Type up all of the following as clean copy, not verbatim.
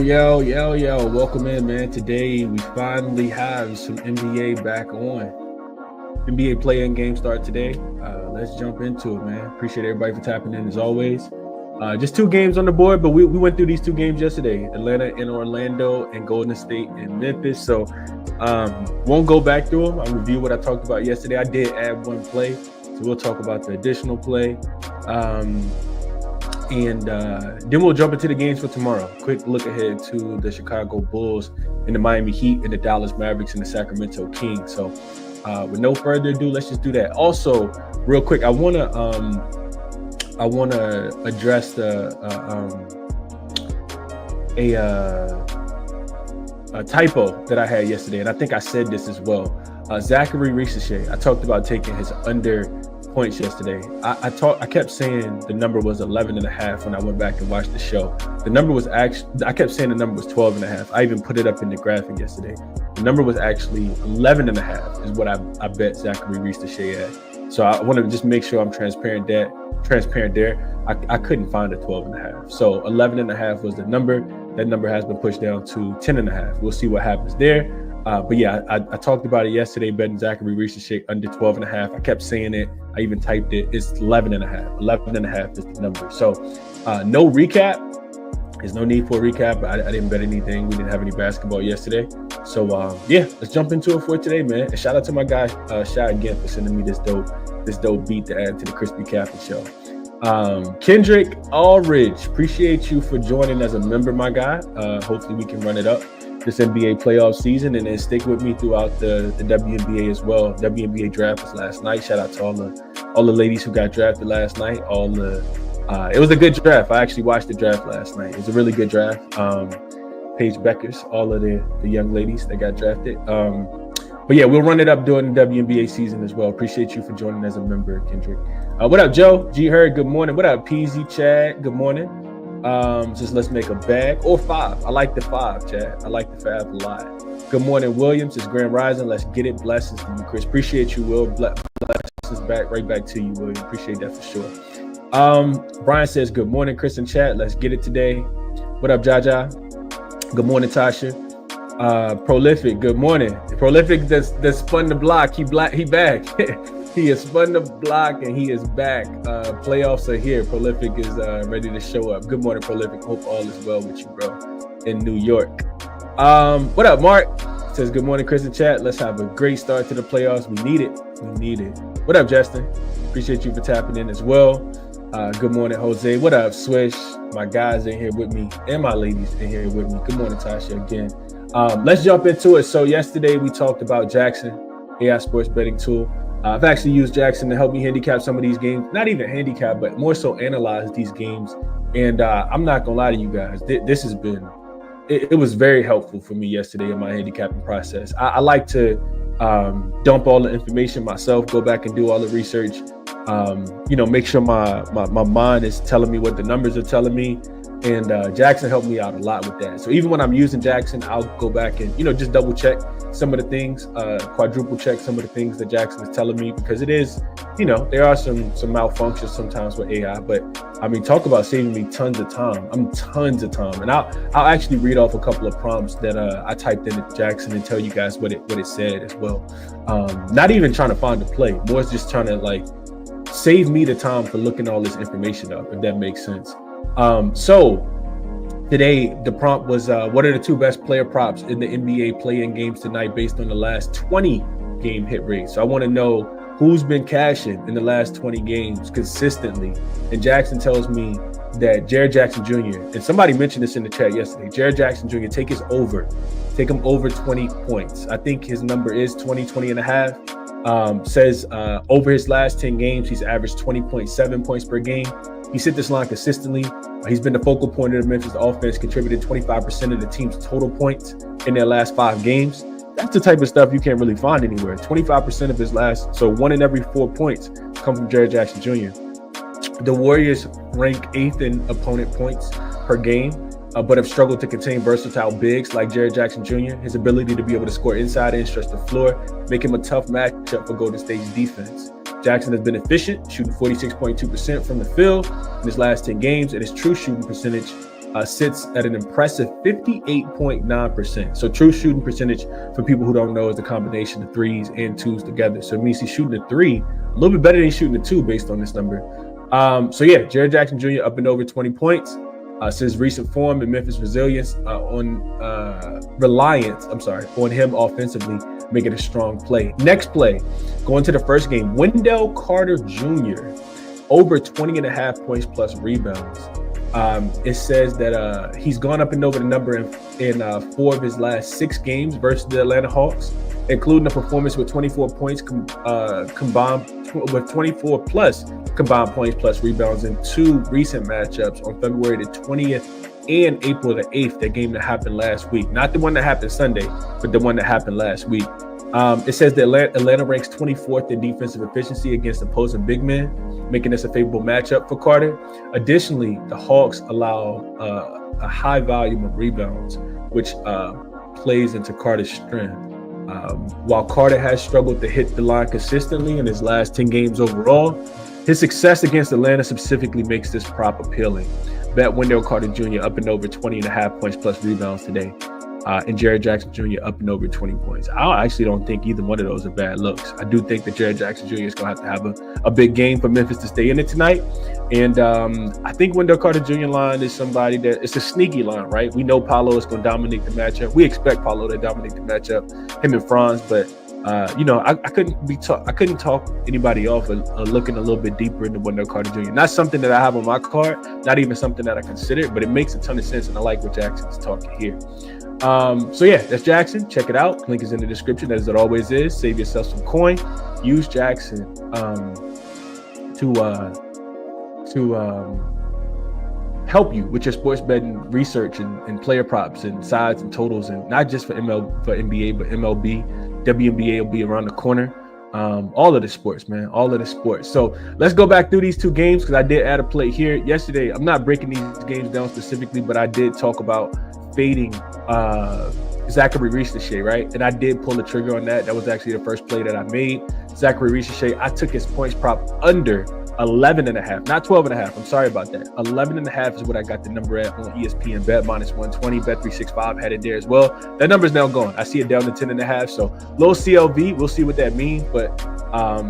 Yo. Welcome in, man. Today, we finally have some NBA back on. NBA play-in game start today. Let's jump into it, man. Appreciate everybody for tapping in as always. Just 2 games on the board, but we went through these 2 games yesterday. Atlanta and Orlando and Golden State and Memphis. So won't go back through them. I'll review what I talked about yesterday. I did add 1 play, so we'll talk about the additional play. And then we'll jump into the games for tomorrow. Quick look ahead to the Chicago Bulls and the Miami Heat and the Dallas Mavericks and the Sacramento Kings. So with no further ado, let's just do that. Also, real quick, I wanna address a typo that I had yesterday, and I think I said this as well. Zachary Ricochet, I talked about taking his under points yesterday. I kept saying the number was 11.5 when I went back and watched the show. The number was I kept saying the number was 12.5. I even put it up in the graphic yesterday. The number was actually 11.5 is what I bet Zachary Ricochet at. So I want to just make sure I'm transparent there. I couldn't find a 12.5. So 11.5 was the number. That number has been pushed down to 10.5. We'll see what happens there. But yeah, I talked about it yesterday, betting Zachary Ricochet under 12.5. I kept saying it. I even typed it. It's 11.5. 11.5 is the number. So no recap. There's no need for a recap. I didn't bet anything. We didn't have any basketball yesterday. So yeah, let's jump into it for today, man. And shout out to my guy, Shy again, for sending me this dope beat to add to the ChrisBeCappinn Show. Kendrick Allridge, appreciate you for joining as a member, my guy. Hopefully we can run it up this NBA playoff season and then stick with me throughout the WNBA as well. WNBA draft was last night. Shout out to all the ladies who got drafted last night. It was a good draft. I actually watched the draft last night. It was a really good draft. Paige Beckers, all of the young ladies that got drafted. But yeah, we'll run it up during the WNBA season as well. Appreciate you for joining as a member, Kendrick. What up, Joe? G Hurd, good morning. What up, PZ Chad? Good morning. Just let's make a bag or 5. I like the 5, Chad. I like the 5 a lot. Good morning, Williams. It's Grand Rising. Let's get it. Blessings to you, Chris. Appreciate you, Will. Blessings right back to you, William. Appreciate that for sure. Brian says, good morning, Chris and chat. Let's get it today. What up, Jaja? Good morning, Tasha. Prolific, good morning. Prolific that spun the block. He back. He has spun the block and he is back. Playoffs are here. Prolific is ready to show up. Good morning, Prolific. Hope all is well with you, bro, in New York. What up, Mark? Says, good morning, Chris and chat. Let's have a great start to the playoffs. We need it. What up, Justin? Appreciate you for tapping in as well. Good morning, Jose. What up, Swish? My guys in here with me and my ladies in here with me. Good morning, Tasha, again. Let's jump into it. So yesterday we talked about jaXon, AI sports betting tool. I've actually used jaXon to help me handicap some of these games. Not even handicap, but more so analyze these games. And I'm not going to lie to you guys. This has been, it was very helpful for me yesterday in my handicapping process. I like to dump all the information myself, go back and do all the research, make sure my mind is telling me what the numbers are telling me. And jaXon helped me out a lot with that. So even when I'm using jaXon, I'll go back and, just double check some of the things, quadruple check some of the things that jaXon is telling me, because it is, there are some malfunctions sometimes with AI, but I mean, talk about saving me tons of time. And I'll actually read off a couple of prompts that I typed into jaXon and tell you guys what it said as well. Not even trying to find a play, more just trying to save me the time for looking all this information up, if that makes sense. So today the prompt was, what are the 2 best player props in the NBA play-in games tonight based on the last 20 game hit rate? So I want to know who's been cashing in the last 20 games consistently. And jaXon tells me that Jaren Jackson Jr., and somebody mentioned this in the chat yesterday, Jaren Jackson Jr., take him over 20 points. I think his number is 20 and a half. Says over his last 10 games, he's averaged 20.7 points per game. He's hit this line consistently. He's been the focal point of the Memphis offense, contributed 25% of the team's total points in their last 5 games. That's the type of stuff you can't really find anywhere. 25% of his so 1 in every 4 points come from Jaren Jackson Jr. The Warriors rank 8th in opponent points per game, but have struggled to contain versatile bigs like Jaren Jackson Jr. His ability to be able to score inside and stretch the floor make him a tough matchup for Golden State's defense. Jackson has been efficient, shooting 46.2% from the field in his last 10 games, and his true shooting percentage sits at an impressive 58.9%. So true shooting percentage, for people who don't know, is the combination of threes and twos together. So it means he's shooting a three a little bit better than he's shooting a two based on this number. So yeah, Jaren Jackson Jr. up and over 20 points. Since recent form and Memphis resilience on him offensively, making a strong play. Next play, going to the first game, Wendell Carter Jr. over 20.5 points plus rebounds. It says that he's gone up and over the number in 4 of his last 6 games versus the Atlanta Hawks, including a performance with 24 points combined with 24 plus combined points plus rebounds in 2 recent matchups on February the 20th and April the 8th, that game that happened last week. Not the one that happened Sunday, but the one that happened last week. It says that Atlanta ranks 24th in defensive efficiency against opposing big men, making this a favorable matchup for Carter. Additionally, the Hawks allow a high volume of rebounds, which plays into Carter's strength. While Carter has struggled to hit the line consistently in his last 10 games overall, his success against Atlanta specifically makes this prop appealing. Bet Wendell Carter Jr. up and over 20.5 points plus rebounds today. And Jaren Jackson Jr. up and over 20 points. I actually don't think either one of those are bad looks. I do think that Jaren Jackson Jr. is going to have a big game for Memphis to stay in it tonight. And I think Wendell Carter Jr. line is somebody that it's a sneaky line, right? We know Paolo is going to dominate the matchup. We expect Paolo to dominate the matchup, him and Franz. But I couldn't talk anybody off of looking a little bit deeper into Wendell Carter Jr. Not something that I have on my card, not even something that I consider, but it makes a ton of sense, and I like what Jackson's talking here. So yeah, that's Jackson. Check it out. Link is in the description, as it always is. Save yourself some coin. Use Jackson to help you with your sports betting research and player props and sides and totals, and not just for NBA, but MLB, WNBA will be around the corner. All of the sports, man, all of the sports. So let's go back through these 2 games, because I did add a play here yesterday. I'm not breaking these games down specifically, but I did talk about fading Zachary Risacher, right? And I did pull the trigger on that. That was actually the first play that I made. Zachary Risacher, I took his points prop under 11.5, not 12.5. I'm sorry about that. 11.5 is what I got the number at on ESPN Bet, -120. Bet365 had it there as well. That number is now gone. I see it down to 10.5. So low CLV. We'll see what that means. But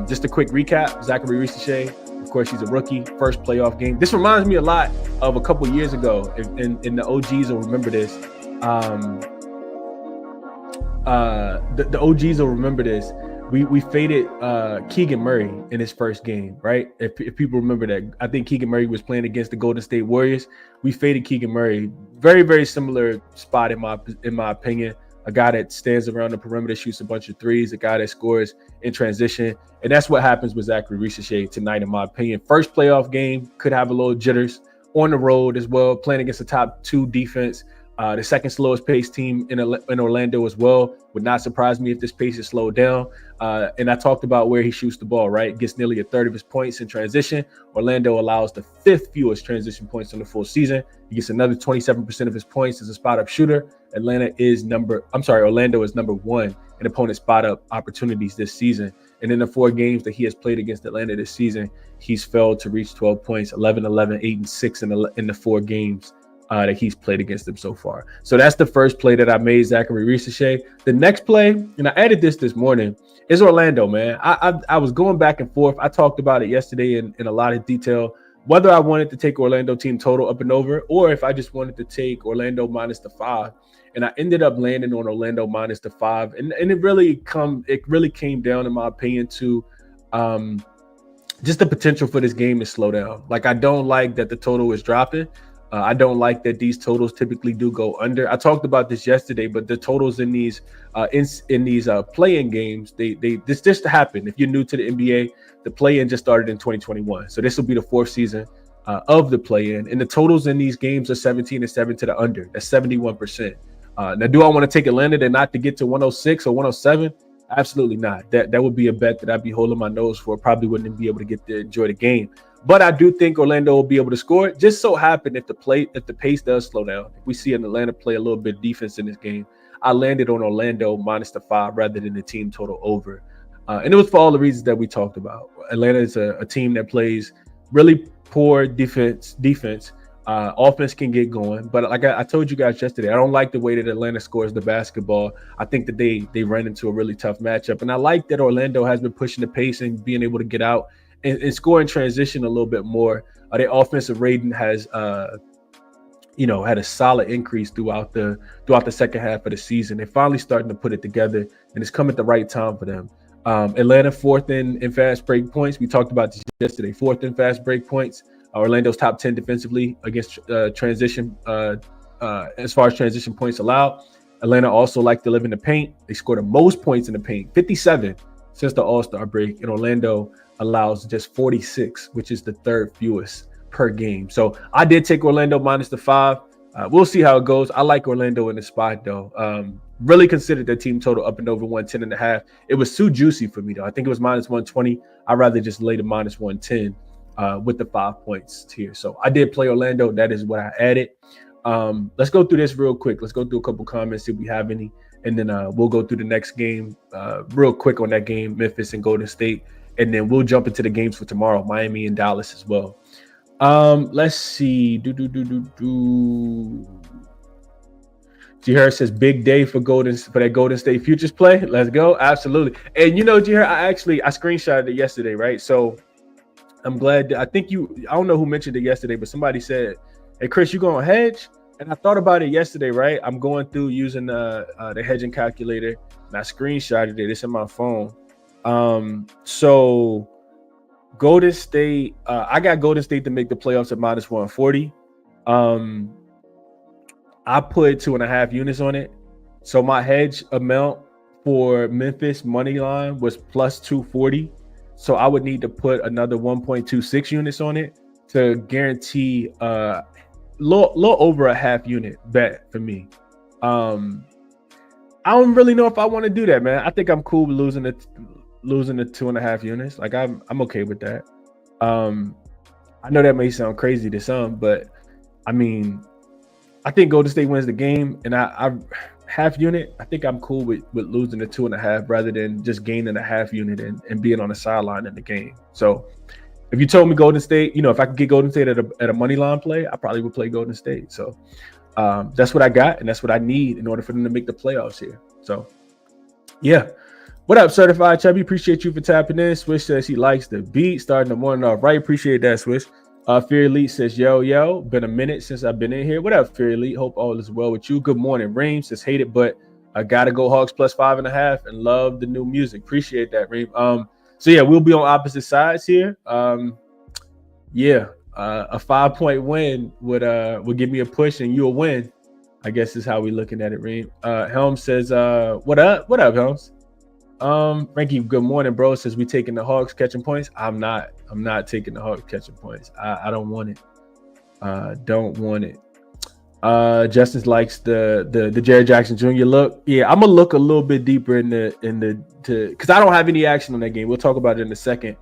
just a quick recap: Zachary Risacher, of course, he's a rookie, first playoff game. This reminds me a lot of a couple years ago, and the OGs will remember this. The OGs will remember this. We faded Keegan Murray in his first game, right? If people remember that, I think Keegan Murray was playing against the Golden State Warriors. We faded Keegan Murray. Very, very similar spot in my opinion. A guy that stands around the perimeter, shoots a bunch of threes, a guy that scores in transition. And that's what happens with Zachary Risacher tonight, in my opinion. First playoff game, could have a little jitters on the road as well, playing against the top 2 defense. The second slowest pace team in Orlando as well. Would not surprise me if this pace is slowed down. And I talked about where he shoots the ball, right? Gets nearly a third of his points in transition. Orlando allows the 5th fewest transition points in the full season. He gets another 27% of his points as a spot-up shooter. Orlando is number 1 in opponent spot-up opportunities this season. And in the 4 games that he has played against Atlanta this season, he's failed to reach 12 points, 11-11, 8-6 in the 4 games that he's played against them so far. So that's the first play that I made, Zachary Risacher. The next play, and I added this morning, is Orlando, man. I was going back and forth. I talked about it yesterday in a lot of detail, whether I wanted to take Orlando team total up and over, or if I just wanted to take Orlando minus the 5. And I ended up landing on Orlando minus the 5. And it really came down, in my opinion, to just the potential for this game to slow down. Like, I don't like that the total is dropping. I don't like that these totals typically do go under. I talked about this yesterday, but the totals in these play-in games, this just happened. If you're new to the NBA, the play-in just started in 2021. So this will be the 4th season of the play-in. And the totals in these games are 17-7 to the under. That's 71%. Now, do I want to take Atlanta to not to get to 106 or 107? Absolutely not. That would be a bet that I'd be holding my nose for. Probably wouldn't be able to get to enjoy the game. But I do think Orlando will be able to score. It just so happened if the pace does slow down, if we see an Atlanta play a little bit defense in this game, I landed on Orlando minus the 5 rather than the team total over. And it was for all the reasons that we talked about. Atlanta is a team that plays really poor defense Offense can get going, but like I told you guys yesterday, I don't like the way that Atlanta scores the basketball. I think that they ran into a really tough matchup, and I like that Orlando has been pushing the pace and being able to get out and score in transition a little bit more. Their offensive rating has had a solid increase throughout the second half of the season. They're finally starting to put it together, and it's come at the right time for them. Atlanta fourth in fast break points. We talked about this yesterday. Fourth in fast break points. Orlando's top 10 defensively against transition as far as transition points allowed. Atlanta also likes to live in the paint. They scored the most points in the paint, 57 since the All-Star break, and Orlando allows just 46, which is the third fewest per game. So I did take Orlando minus the 5. We'll see how it goes. I like Orlando in the spot though. Really considered their team total up and over 110.5. It was too juicy for me though. I think it was minus 120. I'd rather just lay the minus 110 with the 5 points here. So I did play Orlando. That is what I added. Let's go through this real quick. Let's go through a couple comments if we have any, and then we'll go through the next game real quick on that game, Memphis and Golden State, and then we'll jump into the games for tomorrow, Miami and Dallas as well. Let's see. G Harris says big day for that Golden State futures play. Let's go. Absolutely. And G Harris, I screenshotted it yesterday, right? So I'm glad. I don't know who mentioned it yesterday, but somebody said, "Hey Chris, you going to hedge?" And I thought about it yesterday, right? I'm going through using the hedging calculator, and I screenshotted it. It's in my phone. So Golden State, I got Golden State to make the playoffs at minus 140. I put 2.5 units on it. So my hedge amount for Memphis money line was plus 240. So I would need to put another 1.26 units on it to guarantee little over a half unit bet for me. I don't really know if I want to do that, man. I think I'm cool with losing the 2.5 units. Like I'm okay with that. I know that may sound crazy to some, but I mean, I think Golden State wins the game, and I half unit. I think I'm cool with losing the 2.5 rather than just gaining a half unit and being on the sideline in the game. So if you told me Golden State, if I could get Golden State at a money line play, I probably would play Golden State. So that's what I got, and that's what I need in order for them to make the playoffs here. So yeah. What up, Certified Chubby? Appreciate you for tapping in. Swish says he likes the beat. Starting the morning off right. Appreciate that, Swish. Fear Elite says, yo. Been a minute since I've been in here. What up, Fear Elite? Hope all is well with you. Good morning. Reem says, hate it, but I gotta go Hawks plus 5.5 and love the new music. Appreciate that, Reem. So yeah, we'll be on opposite sides here. A 5-point win would give me a push and you'll win. I guess is how we looking at it, Reem. Helms says, what up? What up, Helms? Frankie, good morning, bro. Says we taking the Hawks catching points. I'm not taking the Hawks catching points. I don't want it. Don't want it. Justice likes the Jared Jackson Jr. look. Yeah, I'm gonna look a little bit deeper because I don't have any action on that game. We'll talk about it in a second.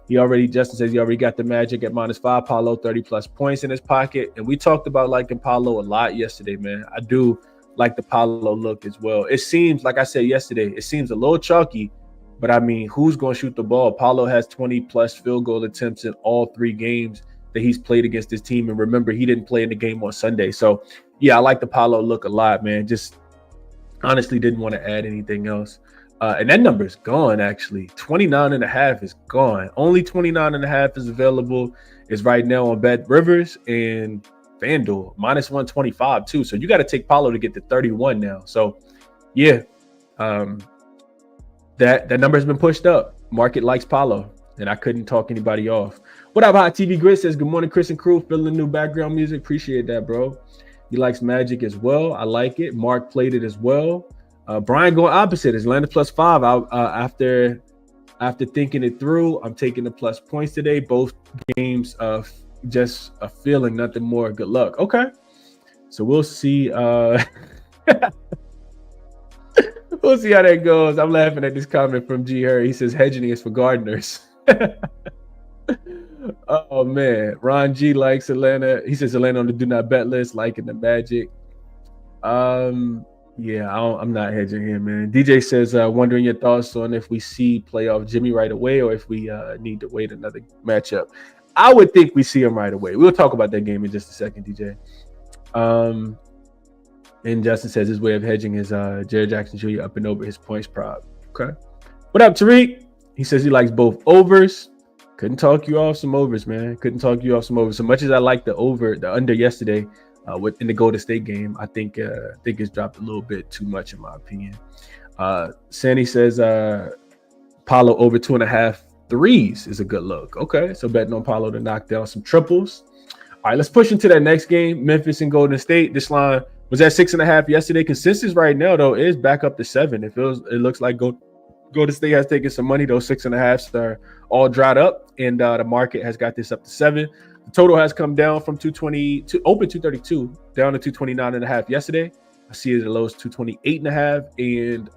Justin says he already got the Magic at -5. Paolo 30+ points in his pocket, and we talked about liking Paolo a lot yesterday, man. I do like the Paolo look as well. It seems, like I said yesterday, it seems a little chalky, but I mean, who's going to shoot the ball? Paolo has 20+ field goal attempts in all 3 games that he's played against his team. And remember, he didn't play in the game on Sunday. So yeah, I like the Paolo look a lot, man. Just honestly didn't want to add anything else. And that number is gone, actually. 29.5 is gone. Only 29.5 is available. It's right now on Bet Rivers and FanDuel, -125 too. So you got to take Paolo to get to 31 now. So yeah, that number has been pushed up. Market likes Paolo, and I couldn't talk anybody off. What up, Hot TV Grit says, good morning, Chris and crew. Feeling the new background music. Appreciate that, bro. He likes Magic as well. I like it. Mark played it as well. Brian going opposite. Atlanta +5. After thinking it through, I'm taking the plus points today. Both games just a feeling, nothing more. Good luck. Okay. So we'll see. We'll see how that goes. I'm laughing at this comment from G. Harry. He says hedging is for gardeners. Oh man. Ron G likes Atlanta. He says Atlanta on the do not bet list, liking the Magic. Yeah, I'm not hedging here, man. DJ says, wondering your thoughts on if we see playoff Jimmy right away or if we need to wait another matchup. I would think we see him right away. We'll talk about that game in just a second, DJ. And Justin says his way of hedging is Jared Jackson Jr. up and over his points prop. Okay. What up, Tariq? He says he likes both overs. Couldn't talk you off some overs, man. Couldn't talk you off some overs. So much as I like the under yesterday in the Golden State game, I think it's dropped a little bit too much in my opinion. Sandy says Paolo over 2.5 threes is a good look. Okay, so betting on Paolo to knock down some triples. All right, let's push into that next game. Memphis and Golden State. This line was at 6.5 yesterday. Consensus right now though is back up to 7. It looks like Golden State has taken some money. Those 6.5s are all dried up, and the market has got this up to 7. The total has come down from 220 to open 232 down to 229.5 yesterday. I see it at the lowest 228.5, and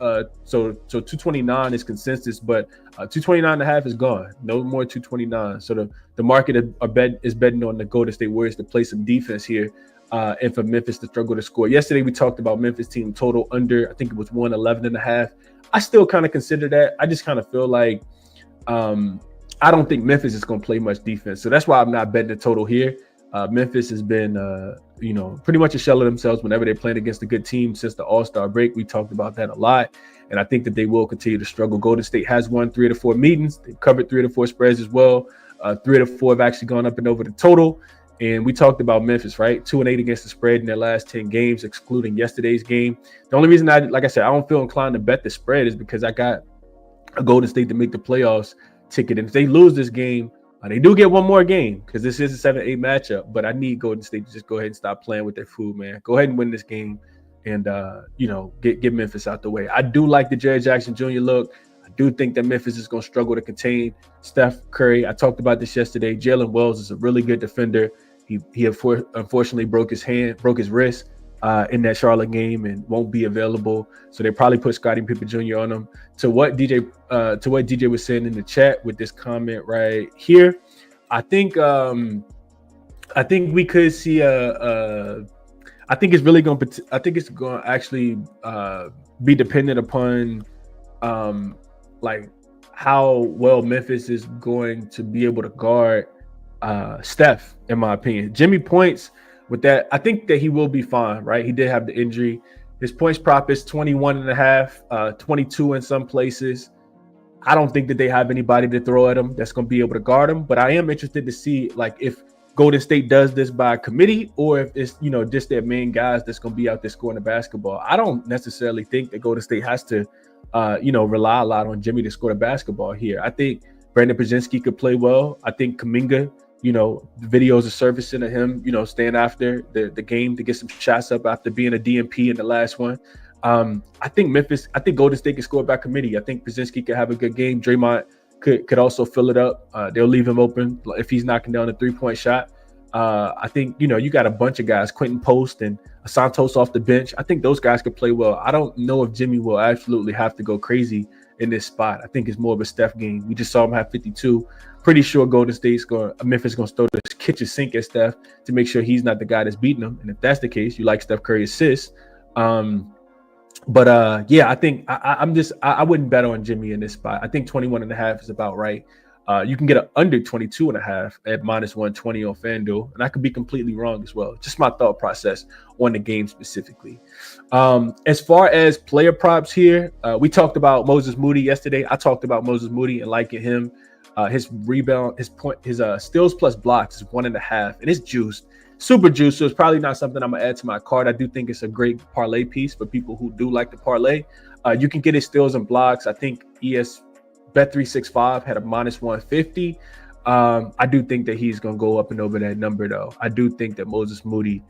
so 229 is consensus, but 229.5 is gone. No more 229. So the market is betting on the Golden State Warriors to play some defense here, and for Memphis to struggle to score. Yesterday we talked about Memphis team total under. I think it was 111.5. I still kind of consider that. I just kind of feel like I don't think Memphis is going to play much defense, so that's why I'm not betting the total here. Memphis has been, pretty much a shell of themselves whenever they're playing against a good team since the All-Star break. We talked about that a lot, and I think that they will continue to struggle. Golden State has won 3 of the 4 meetings. They've covered 3 of the 4 spreads as well. 3 of the 4 have actually gone up and over the total. And we talked about Memphis, right? 2-8 against the spread in their last 10 games, excluding yesterday's game. The only reason like I said, I don't feel inclined to bet the spread is because I got a Golden State to make the playoffs ticket. And if they lose this game, they do get one more game because this is a 7-8 matchup. But I need Golden State to just go ahead and stop playing with their food, man. Go ahead and win this game and, get Memphis out the way. I do like the Jared Jackson Jr. look. I do think that Memphis is going to struggle to contain Steph Curry. I talked about this yesterday. Jalen Wells is a really good defender. He unfortunately broke his wrist in that Charlotte game and won't be available. So they probably put Scottie Pippen Jr. on him. To what DJ was saying in the chat with this comment right here, I think we could see I think it's going to actually be dependent upon like how well Memphis is going to be able to guard Steph, in my opinion. Jimmy points with that. I think that he will be fine, right? He did have the injury. His points prop is 21.5, 22 in some places. I don't think that they have anybody to throw at him that's going to be able to guard him, but I am interested to see like if Golden State does this by committee or if it's, just their main guys that's going to be out there scoring the basketball. I don't necessarily think that Golden State has to, rely a lot on Jimmy to score the basketball here. I think Brandon Brzezinski could play well. I think Kuminga, the videos are surfacing of him, staying after the game to get some shots up after being a DNP in the last one. I think Golden State can score by committee. I think Brzezinski could have a good game. Draymond could also fill it up. They'll leave him open if he's knocking down a 3-point shot. I think, you got a bunch of guys, Quentin Post and Santos off the bench. I think those guys could play well. I don't know if Jimmy will absolutely have to go crazy in this spot. I think it's more of a Steph game. We just saw him have 52. Pretty sure Memphis is going to throw this kitchen sink at Steph to make sure he's not the guy that's beating him. And if that's the case, you like Steph Curry assists. I think I wouldn't bet on Jimmy in this spot. I think 21.5 is about right. You can get an under 22.5 at -120 on FanDuel, and I could be completely wrong as well. Just my thought process on the game specifically. As far as player props here, we talked about Moses Moody yesterday. I talked about Moses Moody and liking him. His rebound, his steals plus blocks is 1.5, and it's juiced, super juiced. So it's probably not something I'm gonna add to my card. I do think it's a great parlay piece for people who do like the parlay. You can get his steals and blocks. I think Bet365 had a -150. I do think that he's gonna go up and over that number though. I do think that Moses Moody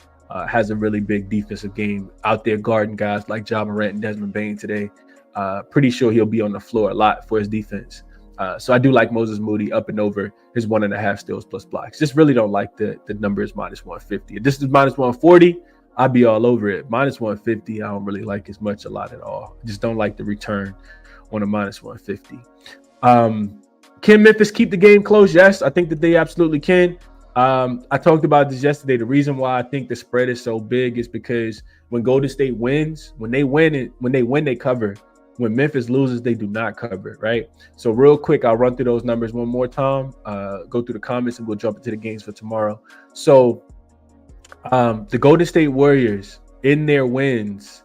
has a really big defensive game out there guarding guys like Ja Morant and Desmond Bane today. Pretty sure he'll be on the floor a lot for his defense. So I do like Moses Moody up and over his 1.5 steals plus blocks. Just really don't like the numbers -150. If this is -140, I'd be all over it. -150, I don't really like as much a lot at all. I just don't like the return on a -150. Can Memphis keep the game close? Yes, I think that they absolutely can. I talked about this yesterday. The reason why I think the spread is so big is because when Golden State wins, when they win, they cover. When Memphis loses, they do not cover, right? So real quick, I'll run through those numbers one more time, go through the comments, and we'll jump into the games for tomorrow. So the Golden State Warriors in their wins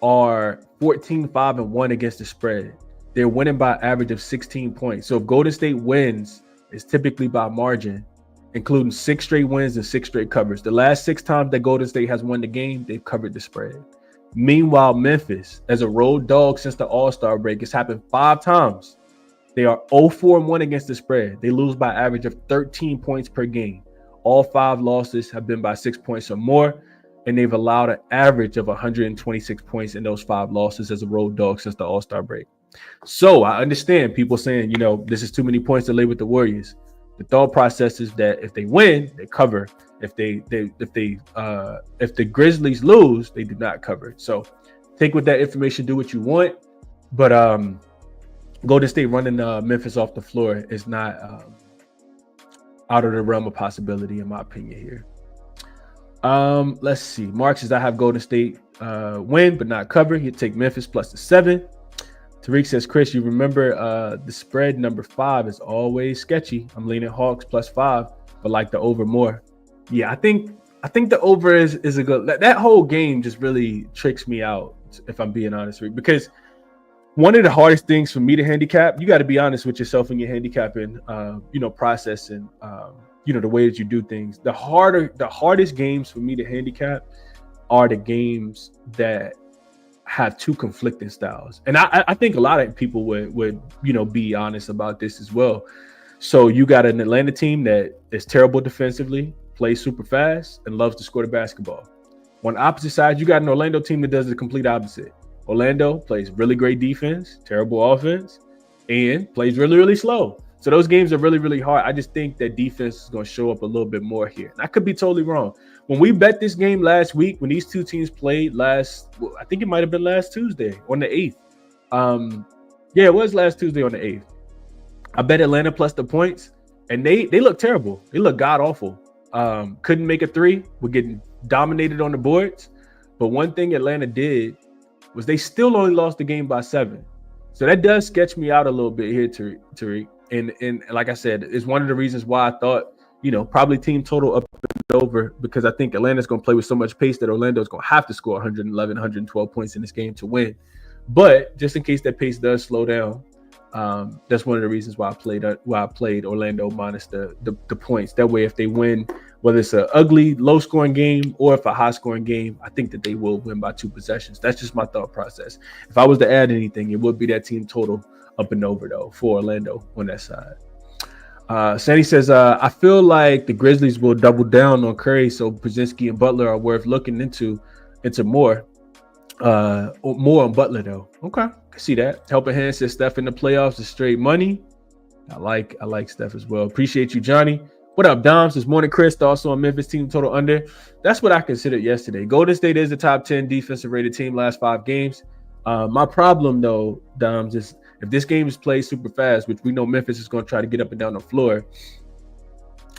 are 14-5-1 against the spread. They're winning by an average of 16 points. So if Golden State wins, it's typically by margin, including 6 straight wins and 6 straight covers. The last 6 times that Golden State has won the game, they've covered the spread. Meanwhile, Memphis, as a road dog since the All-Star break, it's happened 5 times. They are 0-4-1 against the spread. They lose by an average of 13 points per game. All 5 losses have been by 6 points or more, and they've allowed an average of 126 points in those 5 losses as a road dog since the All-Star break. So I understand people saying, this is too many points to lay with the Warriors. The thought process is that if they win, they cover. If the Grizzlies lose, they do not cover. So take with that information, do what you want. But Golden State running Memphis off the floor is not out of the realm of possibility, in my opinion here. Let's see. Mark says I have Golden State win, but not cover. He'll take Memphis plus the 7. Tariq says, Chris, you remember the spread number 5 is always sketchy. I'm leaning Hawks plus 5, but like the over more. Yeah, I think the over is a good. That whole game just really tricks me out, if I'm being honest with you, because one of the hardest things for me to handicap, you got to be honest with yourself in your handicapping, process and the way that you do things. The hardest games for me to handicap are the games that have 2 conflicting styles. And I think a lot of people would be honest about this as well. So you got an Atlanta team that is terrible defensively, plays super fast, and loves to score the basketball. On the opposite side, you got an Orlando team that does the complete opposite. Orlando plays really great defense, terrible offense, and plays really, really slow. So those games are really, really hard. I just think that defense is going to show up a little bit more here. And I could be totally wrong. When we bet this game last week, when these 2 teams played I think it might have been last Tuesday on the 8th. Yeah, it was last Tuesday on the 8th. I bet Atlanta plus the points, and they look terrible. They look god-awful. Couldn't make a 3. We're getting dominated on the boards. But one thing Atlanta did was they still only lost the game by 7. So that does sketch me out a little bit here, Tariq. And like I said, it's one of the reasons why I thought, probably team total up and over, because I think Atlanta's going to play with so much pace that Orlando's going to have to score 111, 112 points in this game to win. But just in case that pace does slow down, that's one of the reasons why I played Orlando minus the points. That way, if they win, whether it's an ugly, low-scoring game or if a high-scoring game, I think that they will win by 2 possessions. That's just my thought process. If I was to add anything, it would be that team total up and over, though, for Orlando on that side. Sandy says, I feel like the Grizzlies will double down on Curry, so Brzezinski and Butler are worth looking into more. More on Butler, though. Okay, I see that. Helping Hand says Steph in the playoffs is straight money. I like Steph as well. Appreciate you, Johnny. What up, Doms? This morning, Chris, also on Memphis team total under. That's what I considered yesterday. Golden State is the top 10 defensive rated team last 5 games. My problem, though, Doms, is if this game is played super fast, which we know Memphis is going to try to get up and down the floor,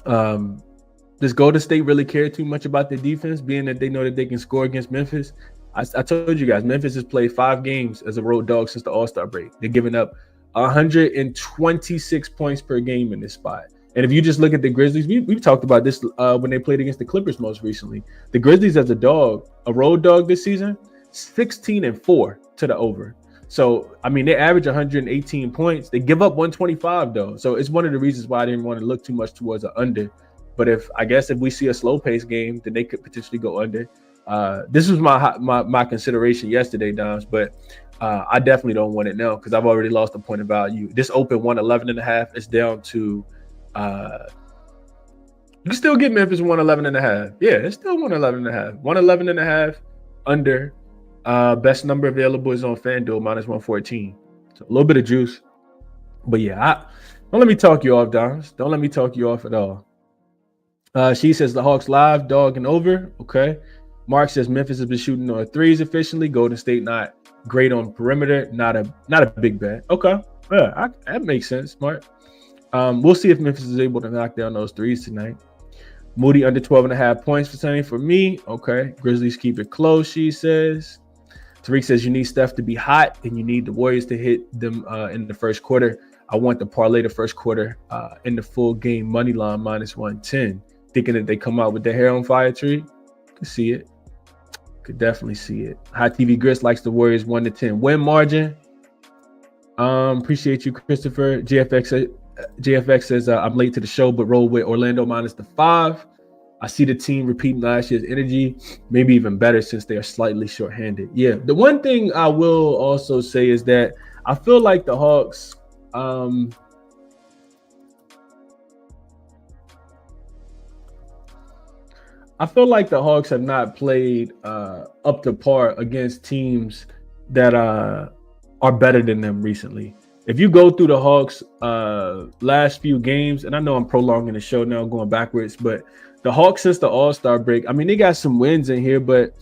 does Golden State really care too much about their defense, being that they know that they can score against Memphis? I told you guys, Memphis has played 5 games as a road dog since the All-Star break. They're giving up 126 points per game in this spot. And if you just look at the Grizzlies, we've talked about this when they played against the Clippers most recently. The Grizzlies as a road dog this season, 16-4 to the over. So, I mean, they average 118 points. They give up 125, though. So it's one of the reasons why I didn't want to look too much towards an under. But if we see a slow-paced game, then they could potentially go under. This was my consideration yesterday, Dons, but I definitely don't want it now because I've already lost a point of value. This open 111.5. It's down to you can still get Memphis 111.5. Yeah, it's still 111.5. 111.5 under. Best number available is on FanDuel minus 114. So a little bit of juice. But yeah, don't let me talk you off, Dons. Don't let me talk you off at all. She says the Hawks live, dog and over. Okay. Mark says Memphis has been shooting on 3s efficiently. Golden State not great on perimeter. Not a big bet. Okay. Yeah, that makes sense, Mark. We'll see if Memphis is able to knock down those 3s tonight. Moody under 12.5 points for Sunday for me. Okay. Grizzlies keep it close, she says. Tariq says you need Steph to be hot and you need the Warriors to hit them in the first quarter. I want to parlay the first quarter in the full game money line -110. Thinking that they come out with their hair on fire, Tariq. Could see it. Could definitely see it. High TV Grist likes the Warriors 1-10 win margin. Appreciate you, Christopher. JFX says I'm late to the show, but roll with Orlando -5. I see the team repeating last year's energy, maybe even better since they are slightly shorthanded. Yeah, the one thing I will also say is that I feel like the Hawks. I feel like the Hawks have not played up to par against teams that are better than them recently. If you go through the Hawks' last few games, and I know I'm prolonging the show now, going backwards, but the Hawks since the All-Star break, I mean, they got some wins in here, but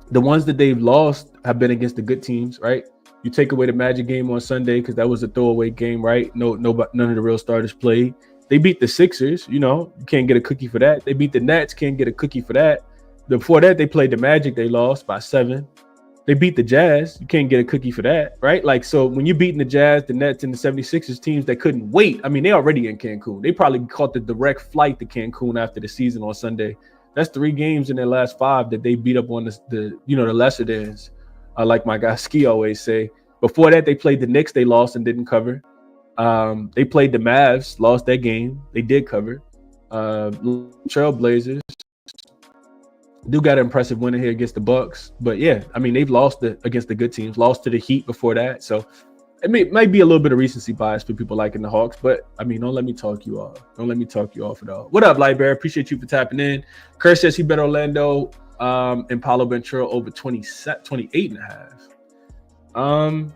the ones that they've lost have been against the good teams, right? You take away the Magic game on Sunday because that was a throwaway game, right? None of the real starters played. They beat the Sixers, you can't get a cookie for that. They beat the Nets, can't get a cookie for that. Before that, they played the Magic, they lost by 7. They beat the Jazz, you can't get a cookie for that, right? Like, so when you're beating the Jazz, the Nets, and the 76ers teams that couldn't wait, I mean, they're already in Cancun. They probably caught the direct flight to Cancun after the season on Sunday. That's 3 games in their last 5 that they beat up on the lesser thans, like my guy Ski always say. Before that, they played the Knicks, they lost and didn't cover. They played the Mavs, lost that game. They did cover. Trailblazers do got an impressive win here against the Bucks. But yeah, I mean, they've lost against the good teams, lost to the Heat before that. So it might be a little bit of recency bias for people liking the Hawks. But I mean, don't let me talk you off. Don't let me talk you off at all. What up, Lightbearer? Appreciate you for tapping in. Kurt says he bet Orlando and Paolo Ventura over 28.5.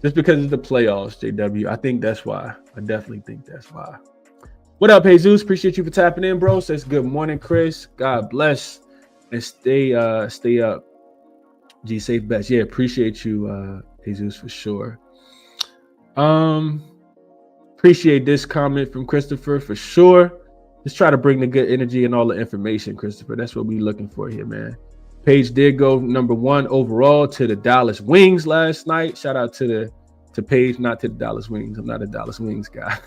Just because it's the playoffs, JW. I think that's why. I definitely think that's why. What up, Jesus? Appreciate you for tapping in, bro. Says good morning, Chris. God bless and stay up. G safe bets. Yeah, appreciate you, Jesus, for sure. Appreciate this comment from Christopher for sure. Just try to bring the good energy and all the information, Christopher. That's what we're looking for here, man. Paige did go number 1 overall to the Dallas Wings last night. Shout out to Paige, not to the Dallas Wings. I'm not a Dallas Wings guy.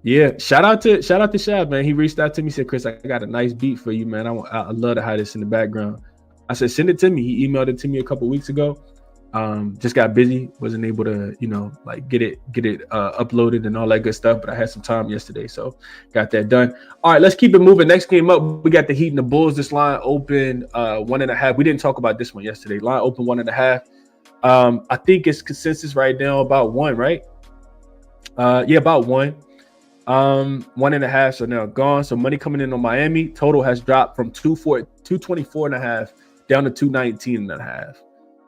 Yeah, shout out to Shab, man. He reached out to me, said, Chris, I got a nice beat for you, man. I love to have this in the background. I said, send it to me. He emailed it to me a couple weeks ago. Just got busy, wasn't able to, get it uploaded and all that good stuff. But I had some time yesterday, so got that done. All right, let's keep it moving. Next game up, we got the Heat and the Bulls. This line open 1.5. We didn't talk about this one yesterday. Line open 1.5. I think it's consensus right now about 1, right? Yeah, about 1. 1.5. So now gone. So money coming in on Miami. Total has dropped from 224.5 down to 219.5.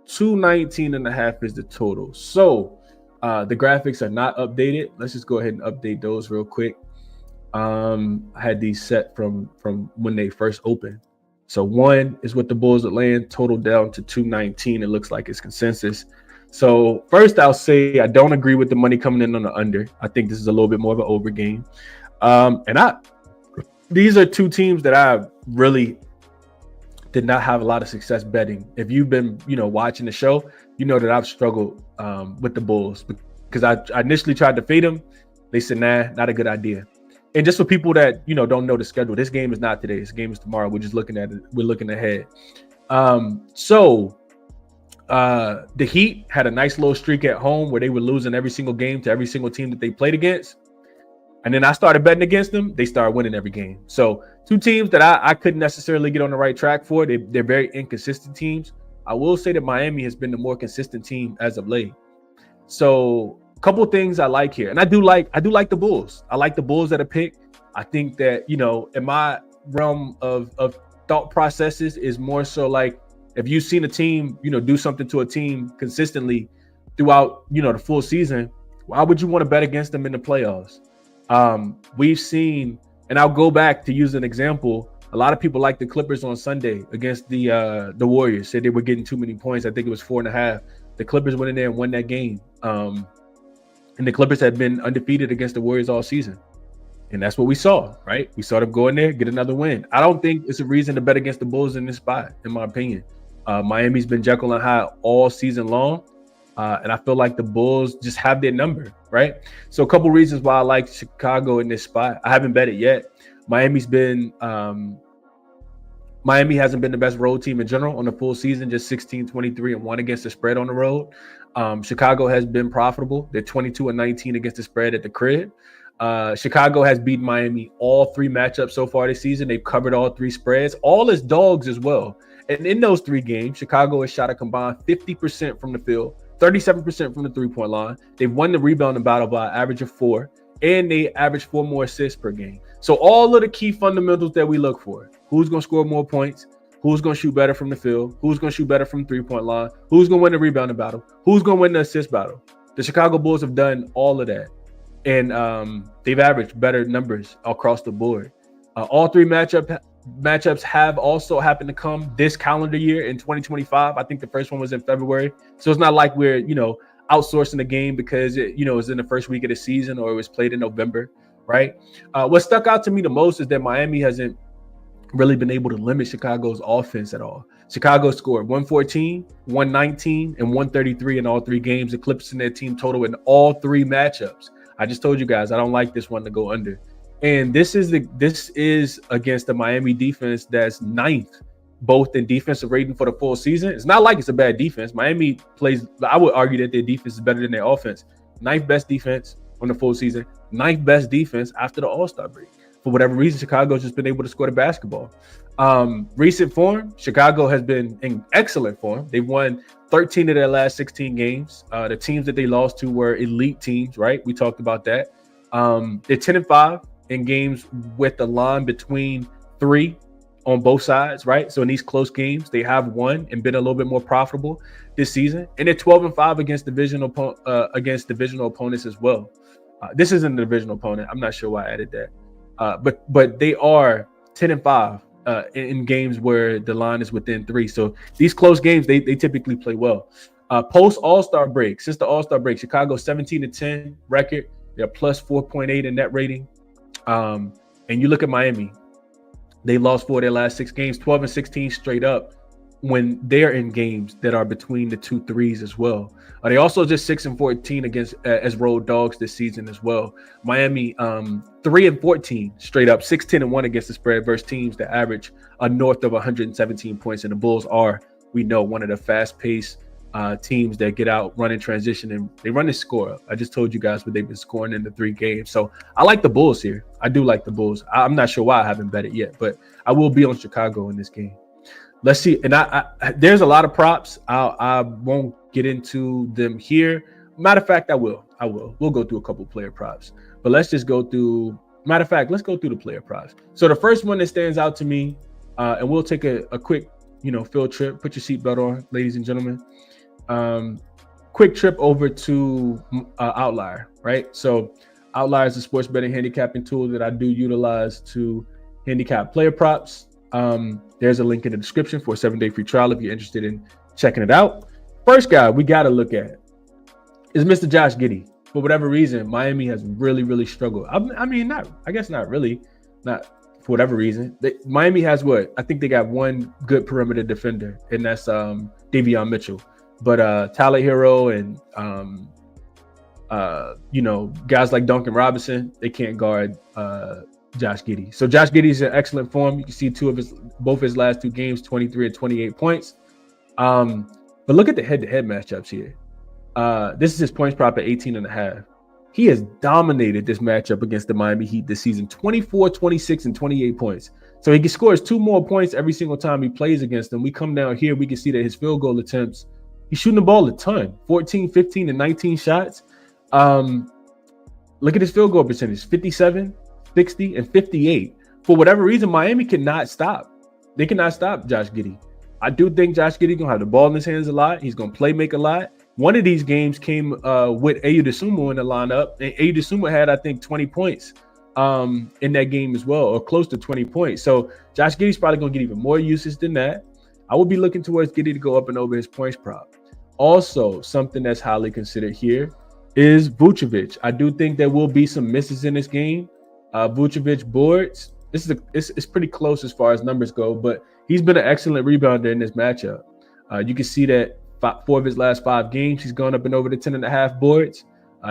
219.5 is the total. So the graphics are not updated. Let's just go ahead and update those real quick. I had these set from when they first opened. So 1 is what the Bulls are laying, total down to 219. It looks like it's consensus. So first I'll say I don't agree with the money coming in on the under. I think this is a little bit more of an over game. These are 2 teams that I really did not have a lot of success betting. If you've been, watching the show, you know that I've struggled with the Bulls because I initially tried to fade them. They said, nah, not a good idea. And just for people that, don't know the schedule, this game is not today. This game is tomorrow. We're just looking at it. We're looking ahead. The Heat had a nice little streak at home where they were losing every single game to every single team that they played against. And then I started betting against them. They started winning every game. So 2 teams that I couldn't necessarily get on the right track for. They're very inconsistent teams. I will say that Miami has been the more consistent team as of late. So a couple of things I like here. And I do like the Bulls. I like the Bulls at a pick. I think that, in my realm of thought processes is more so like if you've seen a team, do something to a team consistently throughout, the full season, why would you want to bet against them in the playoffs? We've seen, and I'll go back to use an example. A lot of people like the Clippers on Sunday against the Warriors. Said they were getting too many points. I think it was 4.5. The Clippers went in there and won that game. And the Clippers had been undefeated against the Warriors all season. And that's what we saw, right? We saw them go in there, get another win. I don't think it's a reason to bet against the Bulls in this spot, in my opinion. Miami's been Jekyll and Hyde all season long. And I feel like the Bulls just have their number, right? So a couple reasons why I like Chicago in this spot. I haven't bet it yet. Miami hasn't been the best road team in general on the full season, just 16-23-1 against the spread on the road. Chicago has been profitable. They're 22-19 against the spread at the crib. Chicago has beat Miami all 3 matchups so far this season. They've covered all 3 spreads, all as dogs as well. And in those 3 games, Chicago has shot a combined 50% from the field, 37% from the three-point line. They've won the rebounding battle by an average of 4, and they average 4 more assists per game. So all of the key fundamentals that we look for: who's going to score more points, who's going to shoot better from the field, who's going to shoot better from the three-point line, who's going to win the rebounding battle, who's going to win the assist battle. The Chicago Bulls have done all of that. And they've averaged better numbers across the board. All 3 matchups have also happened to come this calendar year in 2025. I think the first one was in February. So it's not like we're, outsourcing the game because it was in the first week of the season or it was played in November, right? What stuck out to me the most is that Miami hasn't really been able to limit Chicago's offense at all. Chicago scored 114, 119, and 133 in all 3 games, eclipsing their team total in all 3 matchups. I just told you guys I don't like this one to go under. And this is against the Miami defense that's 9th, both in defensive rating for the full season. It's not like it's a bad defense. Miami plays, I would argue that their defense is better than their offense. 9th best defense on the full season, 9th best defense after the All-Star break. For whatever reason, Chicago's just been able to score the basketball. Recent form, Chicago has been in excellent form. They've won 13 of their last 16 games. The teams that they lost to were elite teams, right? We talked about that. They're 10-5 in games with the line between 3 on both sides, right? So in these close games, they have won and been a little bit more profitable this season. And they're 12-5 against divisional opponents as well. This isn't a divisional opponent. I'm not sure why I added that. But they are 10-5 in games where the line is within 3. So these close games, they typically play well. Post All-Star break, since the All-Star break, Chicago 17-10 record. They're plus 4.8 in net rating. And you look at Miami, they lost 4 of their last 6 games, 12-16 straight up when they're in games that are between the 2 threes as well. They also just 6-14 against as road dogs this season as well. Miami 3-14 straight up, 6-10-1 against the spread versus teams that average north of 117 points. And the Bulls are, we know, one of the fast-paced teams that get out, run in transition, and they run the score up. I just told you guys what they've been scoring in the 3 games. So I like the Bulls here. I do like the Bulls. I'm not sure why I haven't bet it yet, but I will be on Chicago in this game. Let's see. And I there's a lot of props. I won't get into them here. Matter of fact, I will. We'll go through a couple player props. But let's just go through. Matter of fact, let's go through the player props. So the first one that stands out to me, and we'll take a quick, field trip. Put your seatbelt on, ladies and gentlemen. Quick trip over to Outlier, right? So Outlier is a sports betting handicapping tool that I do utilize to handicap player props. There's a link in the description for a 7-day free trial if you're interested in checking it out. First guy we got to look at is Mr. Josh Giddey. For whatever reason, Miami has really, really struggled. Not for whatever reason. Miami has what? I think they got one good perimeter defender, and that's Davion Mitchell. But Tyler Hero and guys like Duncan Robinson, they can't guard Josh Giddey. So Josh Giddey's in excellent form. You can see both his last 2 games, 23 and 28 points. But look at the head-to-head matchups here. This is his points prop at 18.5. He has dominated this matchup against the Miami Heat this season, 24, 26, and 28 points. So he scores 2 more points every single time he plays against them. We come down here, we can see that his field goal attempts, he's shooting the ball a ton, 14, 15, and 19 shots. Look at his field goal percentage, 57, 60, and 58. For whatever reason, Miami cannot stop. They cannot stop Josh Giddey. I do think Josh Giddey going to have the ball in his hands a lot. He's going to play make a lot. One of these games came with Ayo Dosunmu in the lineup. And Ayo Dosunmu had, I think, 20 points in that game as well, or close to 20 points. So Josh Giddey's probably going to get even more usage than that. I will be looking towards Giddey to go up and over his points prop. Also, something that's highly considered here is Vucevic. I do think there will be some misses in this game. Vucevic boards. It's pretty close as far as numbers go, but he's been an excellent rebounder in this matchup. You can see that 4 of his last 5 games, he's gone up and over the 10.5 boards.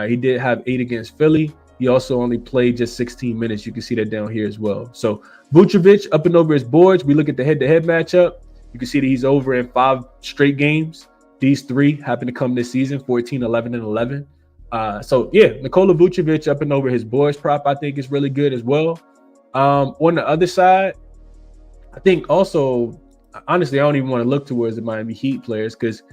He did have 8 against Philly. He also only played just 16 minutes. You can see that down here as well. So Vucevic up and over his boards. We look at the head-to-head matchup. You can see that he's over in 5 straight games. These 3 happen to come this season, 14, 11, and 11. So, yeah, Nikola Vucevic up and over his boards prop, I think, is really good as well. On the other side, I think also, honestly, I don't even want to look towards the Miami Heat players because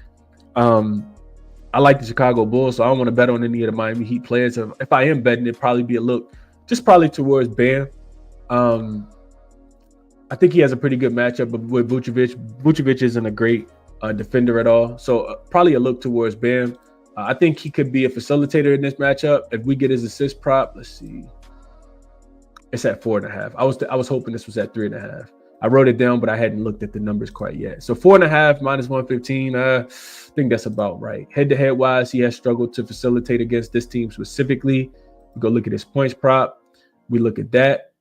I like the Chicago Bulls, so I don't want to bet on any of the Miami Heat players. If I am betting, it'd probably be a look just probably towards Bam. I think he has a pretty good matchup with Vucevic. Vucevic isn't a great defender at all, so probably a look towards Bam. I think he could be a facilitator in this matchup. If we get his assist prop, let's see. It's at 4.5. I was hoping this was at 3.5. I wrote it down, but I hadn't looked at the numbers quite yet. So 4.5 minus 115. I think that's about right. Head-to-head wise, he has struggled to facilitate against this team specifically. We go look at his points prop. We look at that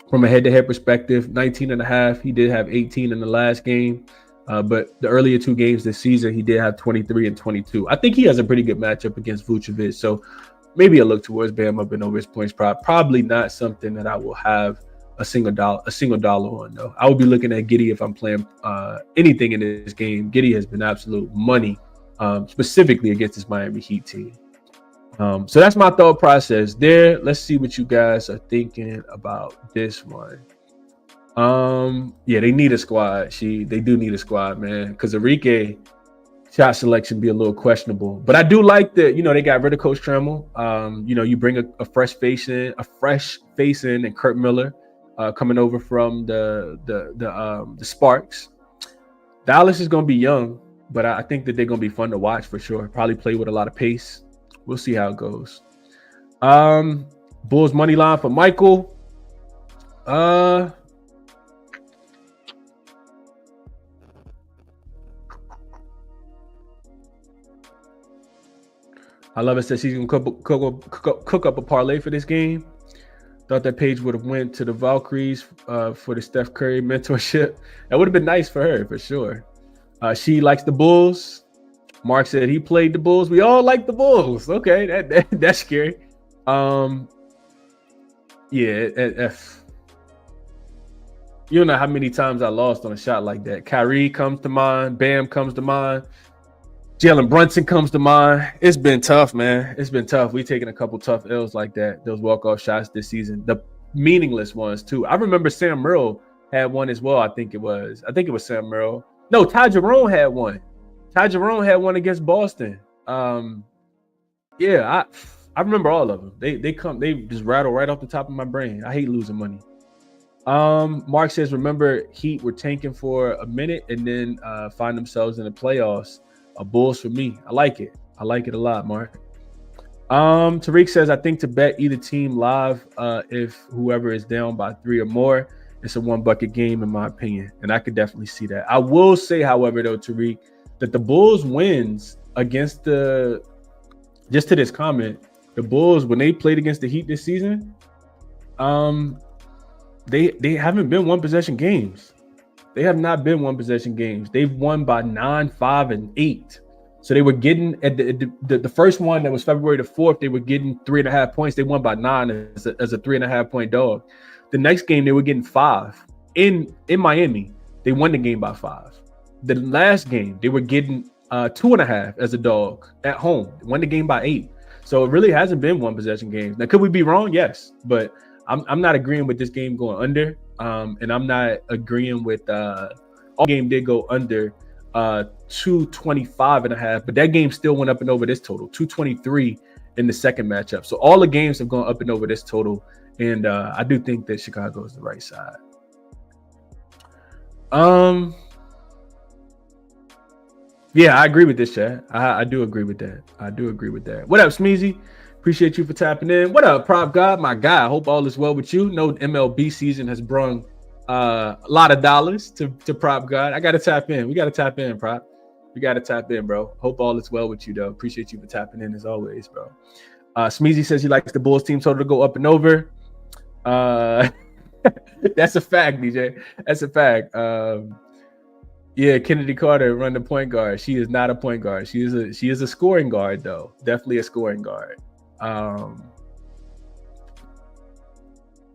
from a head-to-head perspective. 19.5. He did have 18 in the last game. But the earlier 2 games this season, he did have 23 and 22. I think he has a pretty good matchup against Vucevic. So maybe a look towards Bam up and over his points prop. Probably not something that I will have a single dollar on, though. I would be looking at Giddey if I'm playing anything in this game. Giddey has been absolute money, specifically against this Miami Heat team. So that's my thought process there. Let's see what you guys are thinking about this one. Yeah, they need a squad. They do need a squad, man, because Enrique shot selection be a little questionable. But I do like that, they got rid of Coach Trammell. You bring a fresh face in, and Kurt Miller coming over from the Sparks. Dallas is going to be young, but I think that they're going to be fun to watch for sure. Probably play with a lot of pace. We'll see how it goes. Bulls money line for Michael. I love it. Says he's going to cook up a parlay for this game. Thought that page would have went to the Valkyries for the Steph Curry mentorship. That would have been nice for her, for sure. She likes the Bulls. Mark said he played the Bulls. We all like the Bulls. Okay, that's scary. Yeah. You don't know how many times I lost on a shot like that. Kyrie comes to mind. Bam comes to mind. Jalen Brunson comes to mind. It's been tough, man. It's been tough. We've taken a couple tough L's like that. Those walk-off shots this season. The meaningless ones, too. I remember Sam Merrill had one as well. I think it was Sam Merrill. No, Ty Jerome had one. Ty Jerome had one against Boston. Yeah, I remember all of them. They just rattle right off the top of my brain. I hate losing money. Mark says, remember Heat were tanking for a minute and then find themselves in the playoffs. Bulls for me. I like it. I like it a lot, Mark. Tariq says, I think to bet either team live if whoever is down by 3 or more, it's a 1 bucket game in my opinion. And I could definitely see that. I will say, however, though, Tariq, that the Bulls wins against just to this comment, the Bulls, when they played against the Heat this season, they haven't been 1 possession games. They have not been 1 possession games. They've won by 9, 5, and 8. So they were getting at the first one that was February the 4th, they were getting 3.5 points. They won by 9 as a 3.5 point dog. The next game they were getting 5 in Miami. They won the game by 5. The last game they were getting 2.5 as a dog at home. They won the game by 8. So it really hasn't been 1 possession games. Now, could we be wrong? Yes, but I'm not agreeing with this game going under. And I'm not agreeing with all game did go under 225.5, but that game still went up and over this total, 223 in the second matchup. So all the games have gone up and over this total, and I do think that Chicago is the right side. Yeah, I agree with this, chat. I do agree with that. What up, Smeezy? Appreciate you for tapping in. What up, Prop God? My guy. I hope all is well with you. No MLB season has brung a lot of dollars to Prop God. I got to tap in. We got to tap in, Prop. We got to tap in, bro. Hope all is well with you, though. Appreciate you for tapping in as always, bro. Smeezy says he likes the Bulls team total to go up and over. That's a fact, DJ. That's a fact. Yeah, Kennedy Carter run the point guard. She is not a point guard. She is a scoring guard though. Definitely a scoring guard.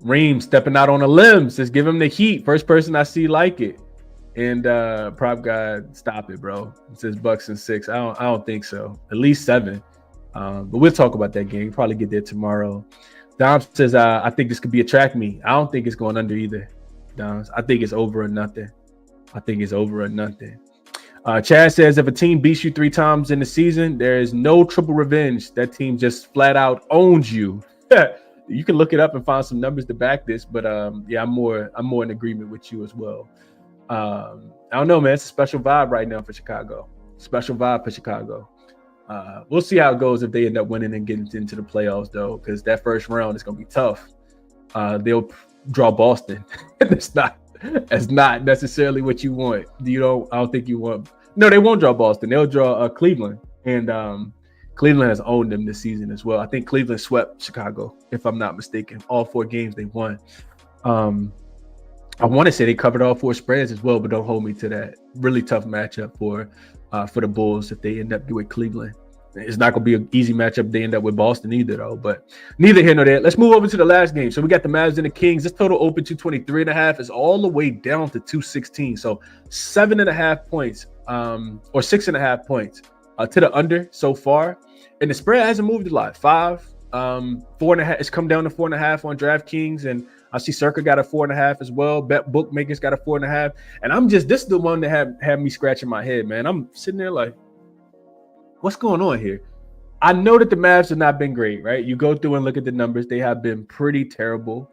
Reem stepping out on the limbs. Just give him the heat. First person I see like it. And prop guy, stop it, bro. It says Bucks and 6. I don't think so. At least 7. But we'll talk about that game. Probably get there tomorrow. Dom says, I think this could be a track meet. I don't think it's going under either. Dom, I think it's over or nothing. Chad says, if a team beats you 3 times in the season, there is no triple revenge. That team just flat out owns you. You can look it up and find some numbers to back this, but yeah, I'm more in agreement with you as well. I don't know, man. It's a special vibe right now for Chicago. We'll see how it goes if they end up winning and getting into the playoffs, though, because that first round is going to be tough. They'll draw Boston. That's not necessarily what you want. I don't think you want. No, they won't draw Boston. They'll draw Cleveland, and Cleveland has owned them this season as well. I think Cleveland swept Chicago, if I'm not mistaken. All 4 games they won. I want to say they covered all 4 spreads as well, but don't hold me to that. Really tough matchup for the Bulls if they end up with Cleveland. It's not going to be an easy matchup if they end up with Boston either, though. But neither here nor there. Let's move over to the last game. So we got the Mavs and the Kings. This total open 223.5 is all the way down to 216. So 7.5 points, or 6.5 points to the under so far. And the spread hasn't moved a lot. 5, 4.5. It's come down to 4.5 on DraftKings, and I see Circa got a 4.5 as well. Bet bookmakers got a 4.5. And this is the one that have me scratching my head, man. I'm sitting there like, what's going on here? I know that the Mavs have not been great, right? You go through and look at the numbers. They have been pretty terrible.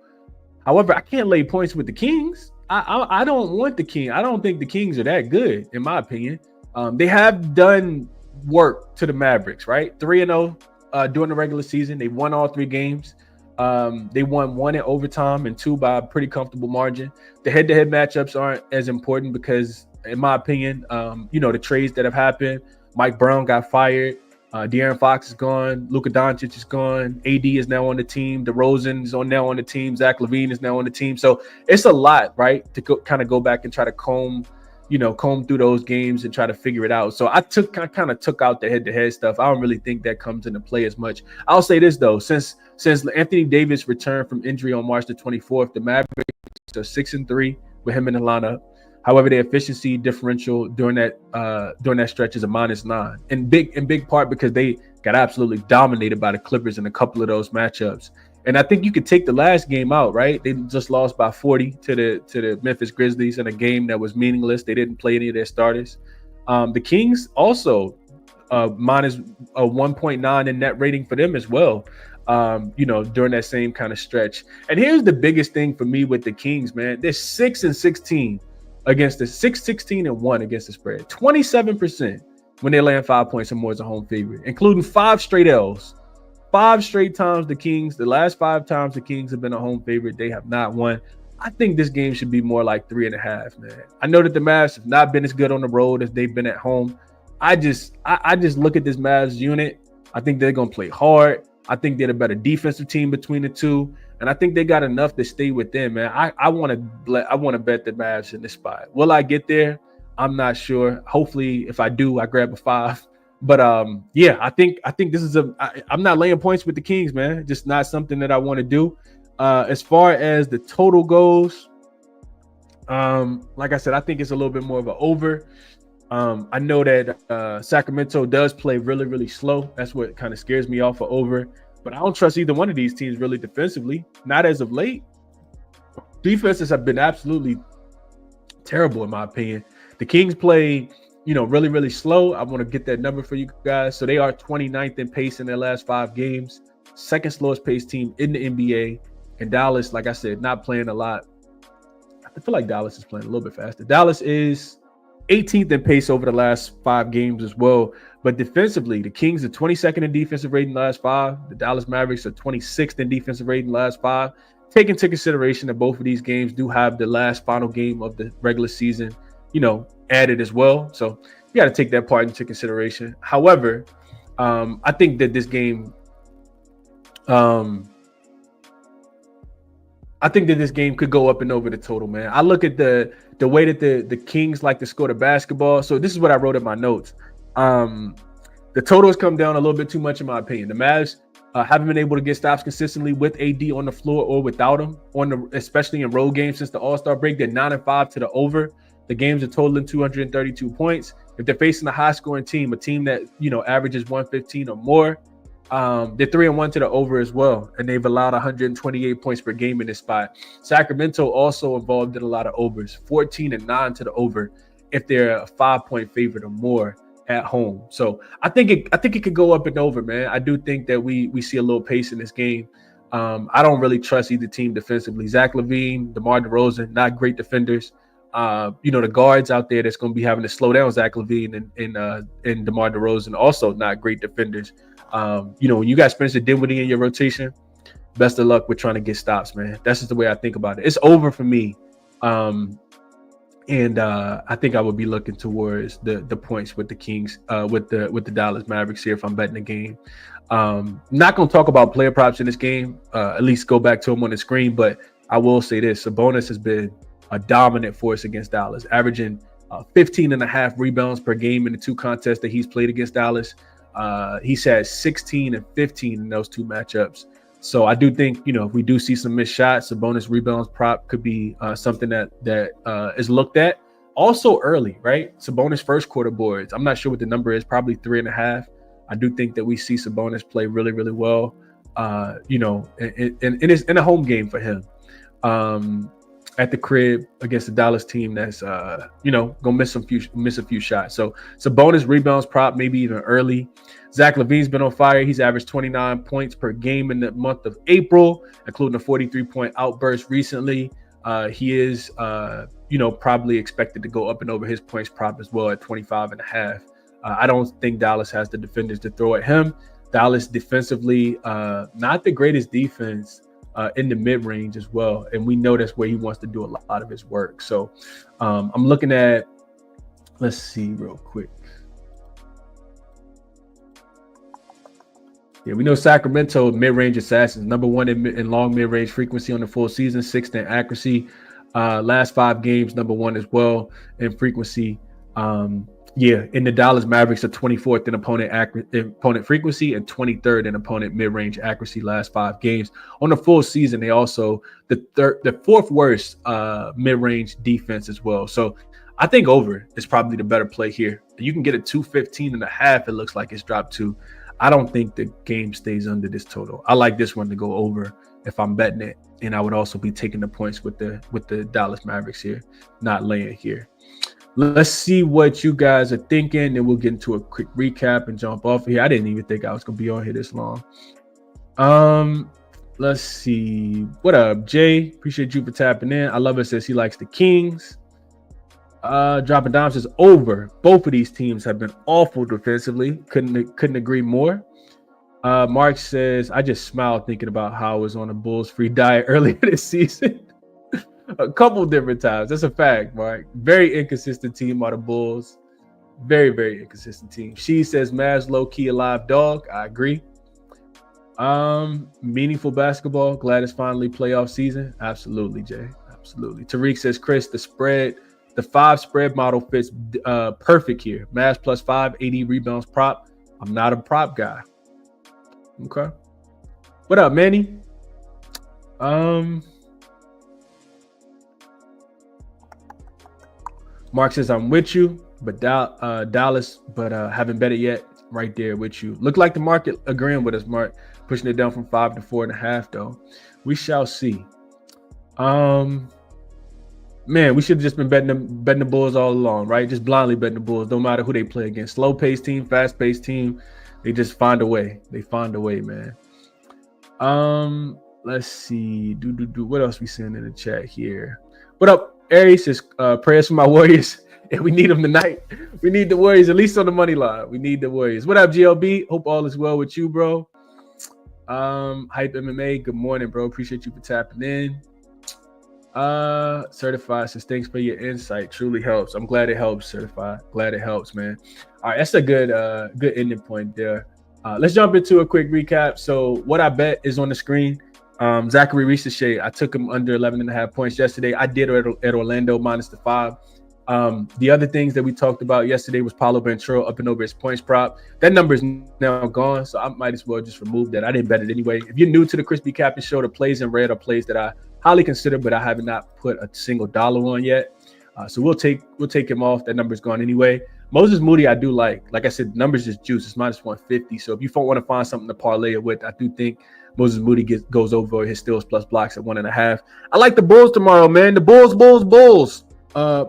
However, I can't lay points with the Kings. I don't want the Kings. I don't think the Kings are that good, in my opinion. They have done work to the Mavericks, right? 3-0 during the regular season. They won all 3 games. They won 1 in overtime and 2 by a pretty comfortable margin. The head-to-head matchups aren't as important because, in my opinion, the trades that have happened, Mike Brown got fired. De'Aaron Fox is gone. Luka Doncic is gone. AD is now on the team. DeRozan is now on the team. Zach LaVine is now on the team. So it's a lot, right, to go back and try to comb through those games and try to figure it out. So I kind of took out the head-to-head stuff. I don't really think that comes into play as much. I'll say this, though. Since Anthony Davis returned from injury on March the 24th, the Mavericks are 6-3 with him in the lineup. However, their efficiency differential during that stretch is a -9, in big part because they got absolutely dominated by the Clippers in a couple of those matchups. And I think you could take the last game out, right? They just lost by 40 to the Memphis Grizzlies in a game that was meaningless. They didn't play any of their starters. The Kings also minus a 1.9 in net rating for them as well. During that same kind of stretch. And here's the biggest thing for me with the Kings, man. They're 6-16 against the 6-16-1 against the spread. 27% when they land 5 points or more as a home favorite, including 5 straight L's. 5 straight times the Kings, the last 5 times the Kings have been a home favorite, they have not won. I think this game should be more like 3.5, man. I know that the Mavs have not been as good on the road as they've been at home. I just look at this Mavs unit. I think they're going to play hard. I think they're the better defensive team between the two. And I think they got enough to stay within, man. I want to bet the Mavs in this spot. Will I get there? I'm not sure. Hopefully, if I do, I grab a 5. But yeah, I think this is I'm not laying points with the Kings, man. Just not something that I want to do. As far as the total goes, like I said, I think it's a little bit more of an over. I know that Sacramento does play really, really slow. That's what kind of scares me off of over. But I don't trust either one of these teams really defensively. Not as of late. Defenses have been absolutely terrible, in my opinion. The Kings play, really, really slow. I want to get that number for you guys. So they are 29th in pace in their last 5 games. Second slowest pace team in the NBA. And Dallas, like I said, not playing a lot. I feel like Dallas is playing a little bit faster. Dallas is 18th in pace over the last 5 games as well. But defensively, the Kings are 22nd in defensive rating last 5. The Dallas Mavericks are 26th in defensive rating last 5. Take into consideration that both of these games do have the last final game of the regular season, added as well. So you got to take that part into consideration. However, I think that this game, I think that this game could go up and over the total, man. I look at the way that the Kings like to score the basketball. So this is what I wrote in my notes. The total has come down a little bit too much, in my opinion. The Mavs haven't been able to get stops consistently with AD on the floor or without him, especially in road games since the All-Star break. They're 9-5 to the over. The games are totaling 232 points. If they're facing a high-scoring team, a team that averages 115 or more, they're 3-1 to the over as well, and they've allowed 128 points per game in this spot. Sacramento also involved in a lot of overs, 14-9 to the over if they're a 5-point favorite or more at home. So I think it could go up and over, man. I do think that we see a little pace in this game. I don't really trust either team defensively. Zach LaVine, DeMar DeRozan, not great defenders. The guards out there that's going to be having to slow down Zach LaVine and DeMar DeRozan, also not great defenders. When you got Spencer Dinwiddie in your rotation, best of luck with trying to get stops, man. That's just the way I think about it. It's over for me. And I think I would be looking towards the points with the Kings, with the Dallas Mavericks here if I'm betting the game. Not going to talk about player props in this game, at least go back to them on the screen. But I will say this, Sabonis has been a dominant force against Dallas, averaging 15.5 rebounds per game in the two contests that he's played against Dallas. He's had 16 and 15 in those two matchups. So I do think, if we do see some missed shots, a bonus rebounds prop could be something that is looked at. Also early, right? Sabonis first quarter boards. I'm not sure what the number is, probably 3.5. I do think that we see Sabonis play really, really well, and it's in a home game for him. At the crib against the Dallas team that's gonna miss a few shots. So Sabonis rebounds prop, maybe even early. Zach LaVine's been on fire. He's averaged 29 points per game in the month of April, including a 43-point outburst recently. He is probably expected to go up and over his points prop as well at 25.5. I don't think Dallas has the defenders to throw at him. Dallas defensively, not the greatest defense in the mid-range as well. And we know that's where he wants to do a lot of his work. So I'm looking at, let's see real quick. Yeah, we know Sacramento mid-range assassins, number one in long mid-range frequency on the full season, 6th in accuracy. Last 5 games, number one as well in frequency. In the Dallas Mavericks are 24th in opponent frequency and 23rd in opponent mid-range accuracy last 5 games. On the full season, they also the fourth worst mid-range defense as well. So I think over is probably the better play here. You can get a 215.5. It looks like it's dropped to. I don't think the game stays under this total. I like this one to go over if I'm betting it, and I would also be taking the points with the Dallas Mavericks here, not laying here. Let's see what you guys are thinking, and we'll get into a quick recap and jump off of here. I didn't even think I was gonna be on here this long. Let's see. What up, Jay? Appreciate you for tapping in. I love it. Says he likes the Kings. Dropping Dime says over. Both of these teams have been awful defensively. Couldn't agree more. Mark says, I just smiled thinking about how I was on a Bulls free diet earlier this season. A couple different times. That's a fact, Mark. Very inconsistent team are the Bulls. Very, very inconsistent team. She says Mavs low-key a live dog. I agree. Meaningful basketball. Glad it's finally playoff season. Absolutely, Jay. Absolutely. Tariq says, Chris, the 5 spread model fits perfect here. Mavs plus 5, 80 rebounds prop. I'm not a prop guy. Okay. What up, Manny? Mark says, I'm with you, but Dallas, but haven't bet it yet. Right there with you. Look like the market agreeing with us, Mark. Pushing it down from 5 to 4.5, though. We shall see. Man, we should have just been betting the Bulls all along, right? Just blindly betting the Bulls, no matter who they play against. Slow-paced team, fast-paced team. They just find a way. They find a way, man. Let's see. What else we seeing in the chat here? What up, Aries? Says prayers for my Warriors. And we need them tonight. We need the Warriors, at least on the money line. We need the Warriors. What up, GLB? Hope all is well with you, bro. Hype MMA. Good morning, bro. Appreciate you for tapping in. Certified says thanks for your insight. Truly helps. I'm glad it helps, Certified. Glad it helps, man. All right, that's a good ending point there. Let's jump into a quick recap. So what I bet is on the screen. Zachary Risache, I took him under 11.5 points yesterday. I did at Orlando minus the 5. The other things that we talked about yesterday was Paulo Banchero up and over his points prop. That number is now gone, so I might as well just remove that. I didn't bet it anyway. If you're new to the ChrisBeCappinn Show, the plays in red are plays that I highly consider, but I have not put a single dollar on yet. So we'll take him off. That number's gone anyway. Moses Moody, I do like. Like I said, the numbers just juice. It's minus 150. So if you want to find something to parlay it with, I do think Moses Moody goes over his steals plus blocks at 1.5. I like the Bulls tomorrow, man. The Bulls.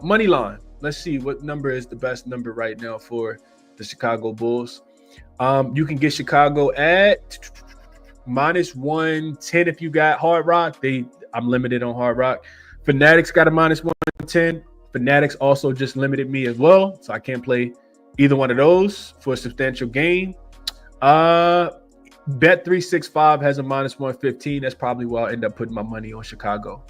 Money line. Let's see what number is the best number right now for the Chicago Bulls. You can get Chicago at minus 110 if you got Hard Rock. I'm limited on Hard Rock. Fanatics got a minus 110. Fanatics also just limited me as well, so I can't play either one of those for a substantial gain. Bet365 has a minus 115. That's probably where I'll end up putting my money on Chicago.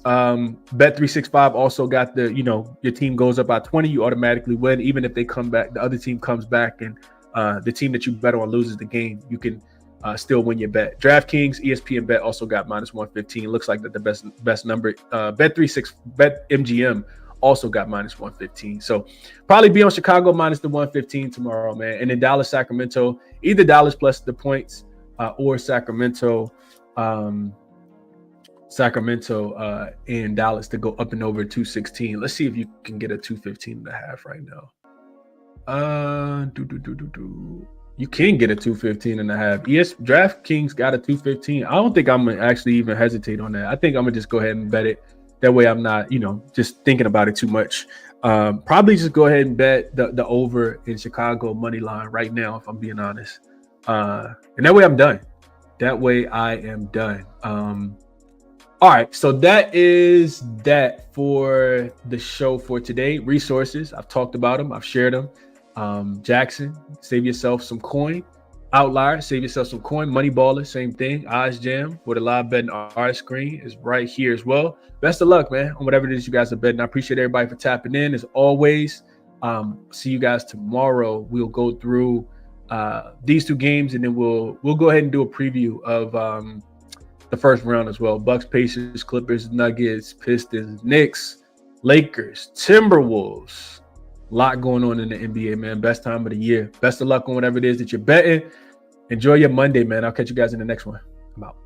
Bet365 also got your team goes up by 20, you automatically win. Even if they come back, the other team comes back and the team that you bet on loses the game, you can still win your bet. DraftKings, ESPN Bet also got minus 115. Looks like that the best number. BetMGM also got minus 115. So probably be on Chicago minus the 115 tomorrow, man. And then Dallas, Sacramento, either Dallas plus the points or Sacramento and Dallas to go up and over 216. Let's see if you can get a 215.5 right now. You can get a 215.5. DraftKings got a 215. I don't think I'm gonna actually even hesitate on that. I think I'm gonna just go ahead and bet it. That way I'm not, just thinking about it too much. Probably just go ahead and bet the over in Chicago money line right now, if I'm being honest. And that way I'm done. That way I am done. All right, so that is that for the show for today. Resources, I've talked about them. I've shared them. jaXon, save yourself some coin. Outlier, save yourself some coin. Moneyballer, same thing. Odds Jam, with a live betting art screen is right here as well. Best of luck, man, on whatever it is you guys are betting. I appreciate everybody for tapping in as always. See you guys tomorrow. We'll go through these two games, and then we'll go ahead and do a preview of the first round as well. Bucks, Pacers, Clippers, Nuggets, Pistons, Knicks, Lakers, Timberwolves. A lot going on in the NBA, man. Best time of the year. Best of luck on whatever it is that you're betting. Enjoy your Monday, man. I'll catch you guys in the next one. I'm out.